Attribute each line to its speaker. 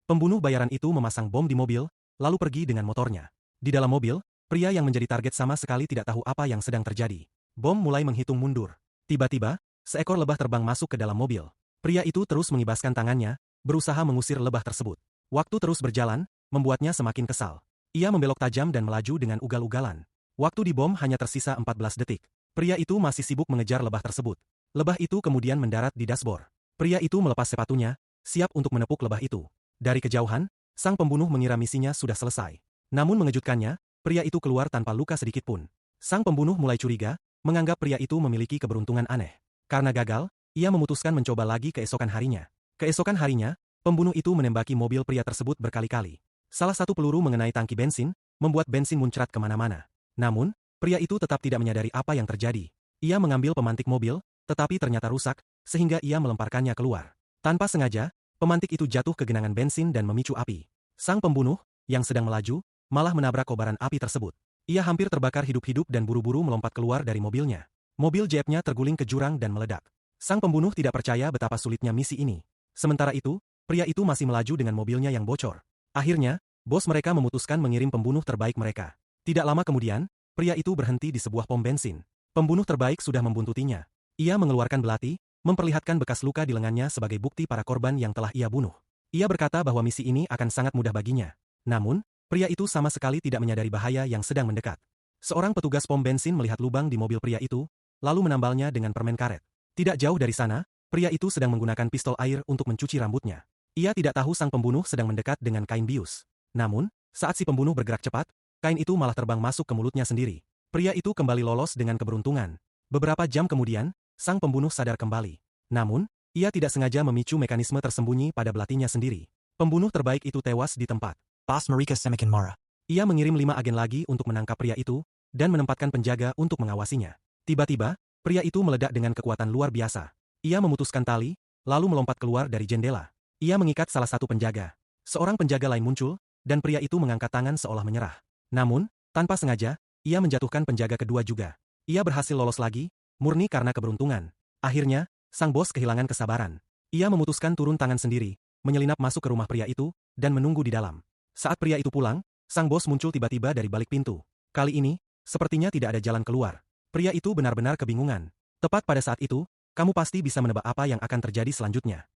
Speaker 1: Pembunuh bayaran itu memasang bom di mobil, lalu pergi dengan motornya. Di dalam mobil, pria yang menjadi target sama sekali tidak tahu apa yang sedang terjadi. Bom mulai menghitung mundur. Tiba-tiba, seekor lebah terbang masuk ke dalam mobil. Pria itu terus mengibaskan tangannya, berusaha mengusir lebah tersebut. Waktu terus berjalan, membuatnya semakin kesal. Ia membelok tajam dan melaju dengan ugal-ugalan. Waktu di bom hanya tersisa 14 detik. Pria itu masih sibuk mengejar lebah tersebut. Lebah itu kemudian mendarat di dashboard. Pria itu melepas sepatunya, siap untuk menepuk lebah itu. Dari kejauhan, sang pembunuh mengira misinya sudah selesai. Namun mengejutkannya, pria itu keluar tanpa luka sedikitpun. Sang pembunuh mulai curiga, menganggap pria itu memiliki keberuntungan aneh. Karena gagal, ia memutuskan mencoba lagi keesokan harinya. Keesokan harinya, pembunuh itu menembaki mobil pria tersebut berkali-kali. Salah satu peluru mengenai tangki bensin, membuat bensin muncrat kemana-mana. Namun, pria itu tetap tidak menyadari apa yang terjadi. Ia mengambil pemantik mobil, tetapi ternyata rusak, sehingga ia melemparkannya keluar. Tanpa sengaja, pemantik itu jatuh ke genangan bensin dan memicu api. Sang pembunuh, yang sedang melaju, malah menabrak kobaran api tersebut. Ia hampir terbakar hidup-hidup dan buru-buru melompat keluar dari mobilnya. Mobil jeepnya terguling ke jurang dan meledak. Sang pembunuh tidak percaya betapa sulitnya misi ini. Sementara itu, pria itu masih melaju dengan mobilnya yang bocor. Akhirnya, bos mereka memutuskan mengirim pembunuh terbaik mereka. Tidak lama kemudian, pria itu berhenti di sebuah pom bensin. Pembunuh terbaik sudah membuntutinya. Ia mengeluarkan belati, memperlihatkan bekas luka di lengannya sebagai bukti para korban yang telah ia bunuh. Ia berkata bahwa misi ini akan sangat mudah baginya. Namun, pria itu sama sekali tidak menyadari bahaya yang sedang mendekat. Seorang petugas pom bensin melihat lubang di mobil pria itu, lalu menambalnya dengan permen karet. Tidak jauh dari sana, pria itu sedang menggunakan pistol air untuk mencuci rambutnya. Ia tidak tahu sang pembunuh sedang mendekat dengan kain bius. Namun, saat si pembunuh bergerak cepat, kain itu malah terbang masuk ke mulutnya sendiri. Pria itu kembali lolos dengan keberuntungan. Beberapa jam kemudian, sang pembunuh sadar kembali. Namun, ia tidak sengaja memicu mekanisme tersembunyi pada belatinya sendiri. Pembunuh terbaik itu tewas di tempat.
Speaker 2: Boss Marika semakin marah.
Speaker 1: Ia mengirim 5 agen lagi untuk menangkap pria itu, dan menempatkan penjaga untuk mengawasinya. Tiba-tiba, pria itu meledak dengan kekuatan luar biasa. Ia memutuskan tali, lalu melompat keluar dari jendela. Ia mengikat salah satu penjaga. Seorang penjaga lain muncul, dan pria itu mengangkat tangan seolah menyerah. Namun, tanpa sengaja, ia menjatuhkan penjaga kedua juga. Ia berhasil lolos lagi, murni karena keberuntungan. Akhirnya, sang bos kehilangan kesabaran. Ia memutuskan turun tangan sendiri, menyelinap masuk ke rumah pria itu, dan menunggu di dalam. Saat pria itu pulang, sang bos muncul tiba-tiba dari balik pintu. Kali ini, sepertinya tidak ada jalan keluar. Pria itu benar-benar kebingungan. Tepat pada saat itu, kamu pasti bisa menebak apa yang akan terjadi selanjutnya.